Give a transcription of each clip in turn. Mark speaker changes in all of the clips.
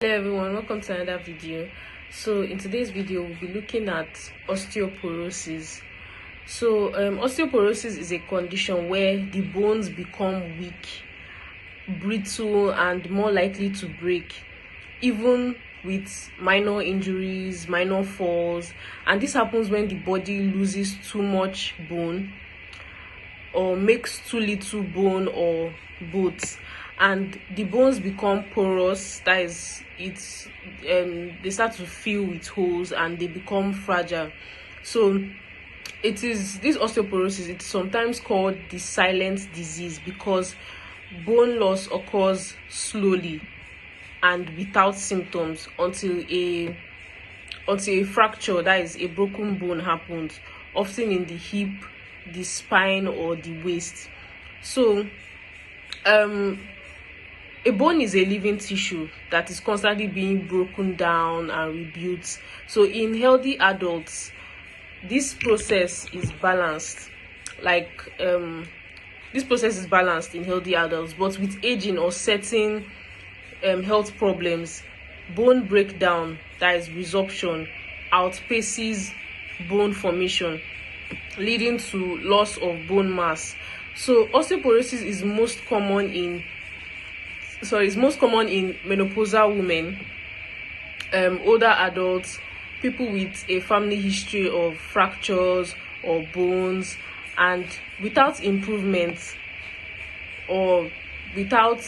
Speaker 1: Hello everyone, welcome to another video. So in today's video we'll be looking at osteoporosis. So osteoporosis is a condition where the bones become weak, brittle, and more likely to break, even with minor injuries, minor falls. And this happens when the body loses too much bone or makes too little bone, or both, and the bones become porous. That is, they start to fill with holes and they become fragile. So it is this osteoporosis, it's sometimes called the silent disease, because bone loss occurs slowly and without symptoms until a fracture, that is a broken bone, happens, often in the hip, the spine, or the waist. So a bone is a living tissue that is constantly being broken down and rebuilt. So in healthy adults, this process is balanced. This process is balanced in healthy adults, but with aging or certain health problems, bone breakdown, that is resorption, outpaces bone formation, leading to loss of bone mass. So osteoporosis is most common in menopausal women, older adults, people with a family history of fractures or bones, and without improvement or without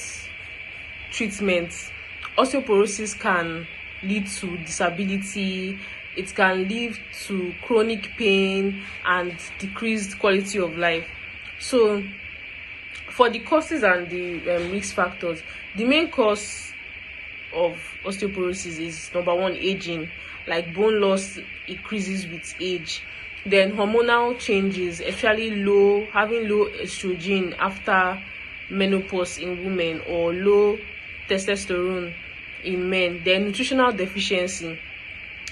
Speaker 1: treatment, osteoporosis can lead to disability. It can lead to chronic pain and decreased quality of life. So for the causes and the risk factors, the main cause of osteoporosis is, number one, aging. Like bone loss increases with age. Then hormonal changes, especially having low estrogen after menopause in women, or low testosterone in men. Then nutritional deficiency,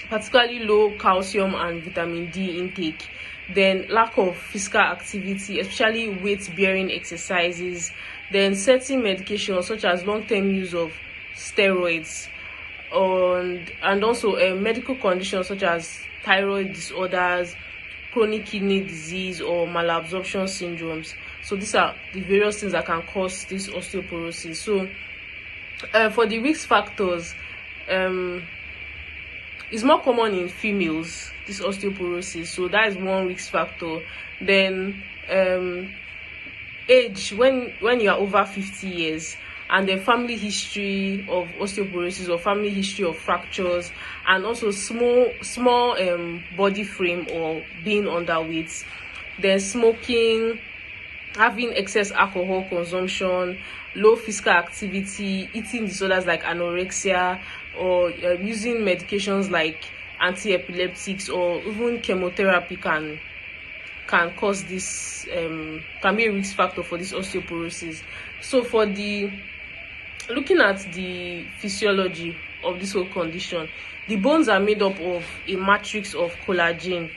Speaker 1: particularly low calcium and vitamin D intake. Then lack of physical activity, especially weight-bearing exercises. Then certain medications such as long-term use of steroids, and also medical conditions such as thyroid disorders, chronic kidney disease, or malabsorption syndromes. So these are the various things that can cause this osteoporosis. So for the risk factors, it's more common in females, this osteoporosis, so that is one risk factor. Then age, when you are over 50 years, and the family history of osteoporosis or family history of fractures, and also small body frame or being underweight. Then smoking, having excess alcohol consumption, low physical activity, eating disorders like anorexia, or using medications like anti-epileptics, or even chemotherapy can cause this, can be a risk factor for this osteoporosis. So for looking at the physiology of this whole condition, the bones are made up of a matrix of collagen,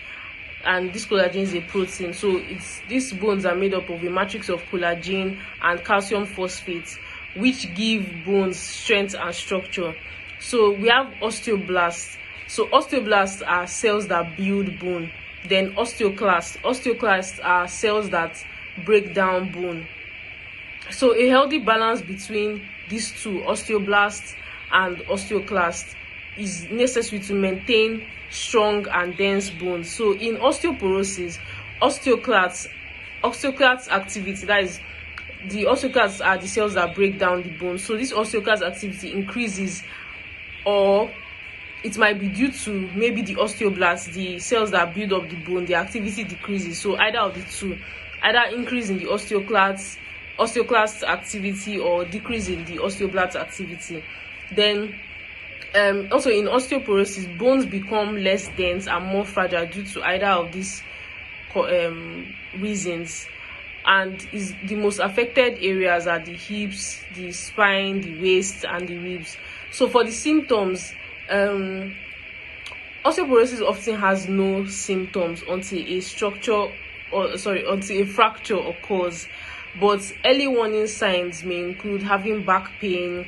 Speaker 1: and this collagen is a protein. So these bones are made up of a matrix of collagen and calcium phosphate, which give bones strength and structure. So we have osteoblasts. So osteoblasts are cells that build bone. Then osteoclasts are cells that break down bone. So a healthy balance between these two, osteoblasts and osteoclasts, is necessary to maintain strong and dense bones. So in osteoporosis, osteoclasts activity, that is, the osteoclasts are the cells that break down the bone. So this osteoclast activity increases, or it might be due to maybe the osteoblasts, the cells that build up the bone, the activity decreases. So either of the two, either increase in the osteoclast activity or decrease in the osteoblast activity. Then also in osteoporosis, bones become less dense and more fragile due to either of these reasons. And the most affected areas are the hips, the spine, the waist, and the ribs. So for the symptoms, osteoporosis often has no symptoms until a fracture occurs. But early warning signs may include having back pain,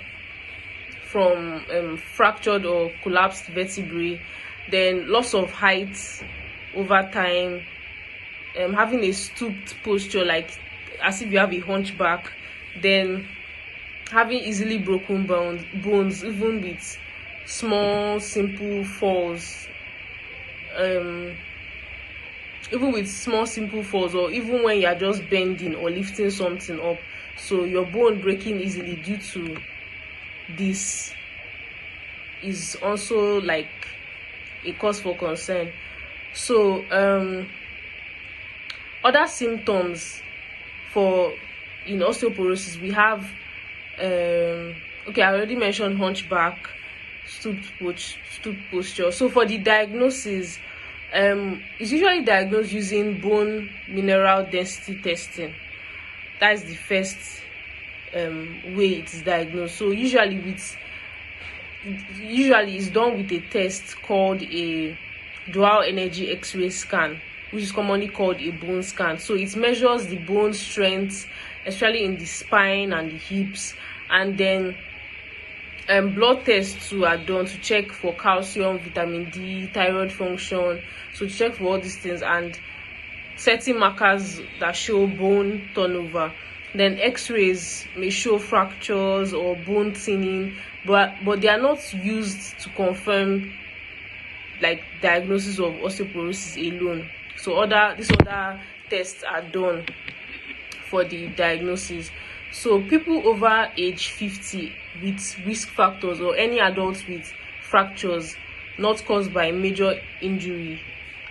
Speaker 1: from fractured or collapsed vertebrae, then loss of height over time, having a stooped posture, like as if you have a hunchback, then having easily broken bones even with small simple falls, or even when you are just bending or lifting something up. So your bone breaking easily due to this is also like a cause for concern. So other symptoms for osteoporosis, we have okay, I already mentioned hunchback, stooped posture. So for the diagnosis, it's usually diagnosed using bone mineral density testing. That's the first way it is diagnosed. So usually it's done with a test called a dual energy X-ray scan, which is commonly called a bone scan. So it measures the bone strength, especially in the spine and the hips, and then blood tests too are done to check for calcium, vitamin D, thyroid function. So to check for all these things, and certain markers that show bone turnover. Then x-rays may show fractures or bone thinning, but they are not used to confirm like diagnosis of osteoporosis alone. So these other tests are done for the diagnosis. So people over age 50 with risk factors, or any adults with fractures not caused by major injury,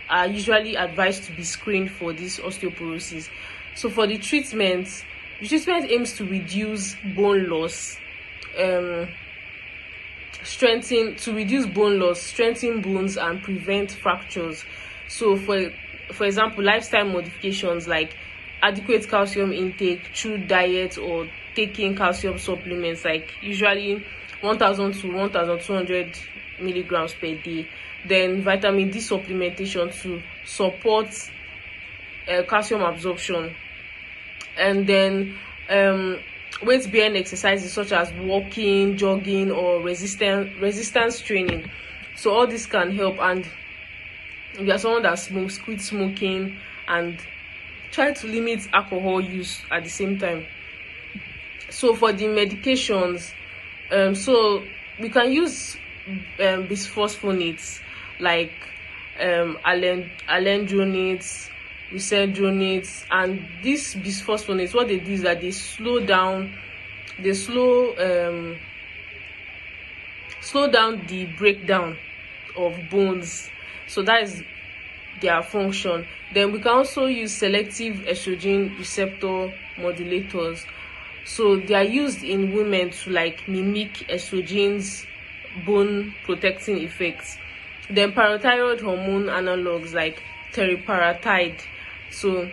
Speaker 1: are usually advised to be screened for this osteoporosis. So for the treatment aims to reduce bone loss, strengthen bones and prevent fractures. So for example, lifestyle modifications like adequate calcium intake through diet or taking calcium supplements, like usually 1000 to 1200 milligrams per day. Then vitamin D supplementation to support calcium absorption, and then weight bearing exercises such as walking, jogging, or resistance training. So all this can help. And if you are someone that smokes, quit smoking and try to limit alcohol use at the same time. So for the medications, so we can use bisphosphonates like alendronates, risedronates, and these bisphosphonates, what they do is that they slow down the breakdown of bones. So that is their function. Then we can also use selective estrogen receptor modulators. So they are used in women to like mimic estrogen's bone protecting effects. Then parathyroid hormone analogs like teriparatide, so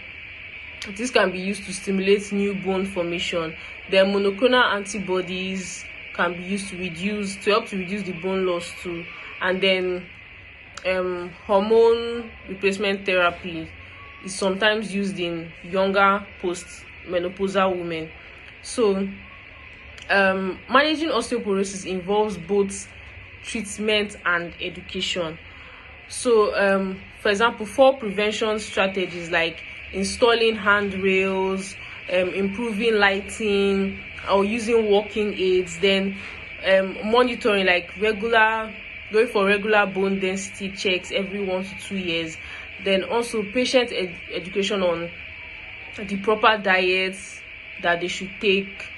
Speaker 1: this can be used to stimulate new bone formation. Then monoclonal antibodies can be used to help to reduce the bone loss too. And then hormone replacement therapy is sometimes used in younger post-menopausal women. So managing osteoporosis involves both treatment and education. So for example, for prevention strategies like installing handrails, improving lighting, or using walking aids, then monitoring, like going for regular bone density checks every 1 to 2 years. Then also patient education on the proper diets that they should take,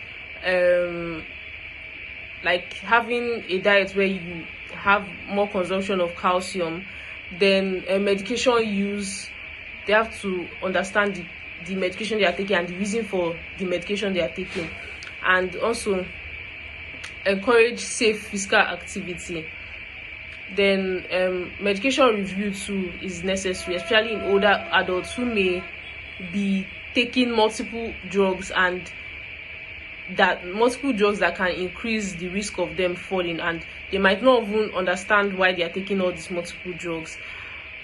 Speaker 1: like having a diet where you have more consumption of calcium. Then medication use, they have to understand the medication they are taking and the reason for the medication they are taking. And also encourage safe physical activity. Then medication review too is necessary, especially in older adults who may be taking multiple drugs that can increase the risk of them falling, and they might not even understand why they are taking all these multiple drugs,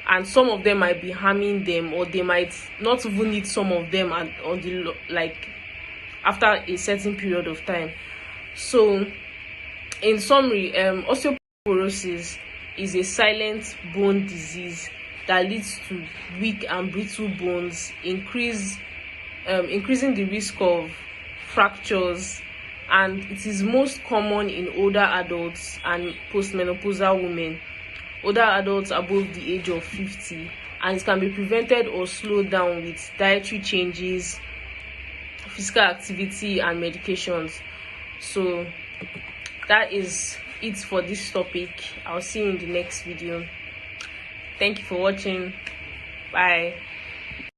Speaker 1: and some of them might be harming them, or they might not even need some of them after a certain period of time. So in summary, osteoporosis is a silent bone disease that leads to weak and brittle bones, increasing the risk of fractures, and it is most common in older adults and postmenopausal women, older adults above the age of 50, and it can be prevented or slowed down with dietary changes, physical activity, and medications. So that is it for this topic. I'll see you in the next video. Thank you for watching. Bye.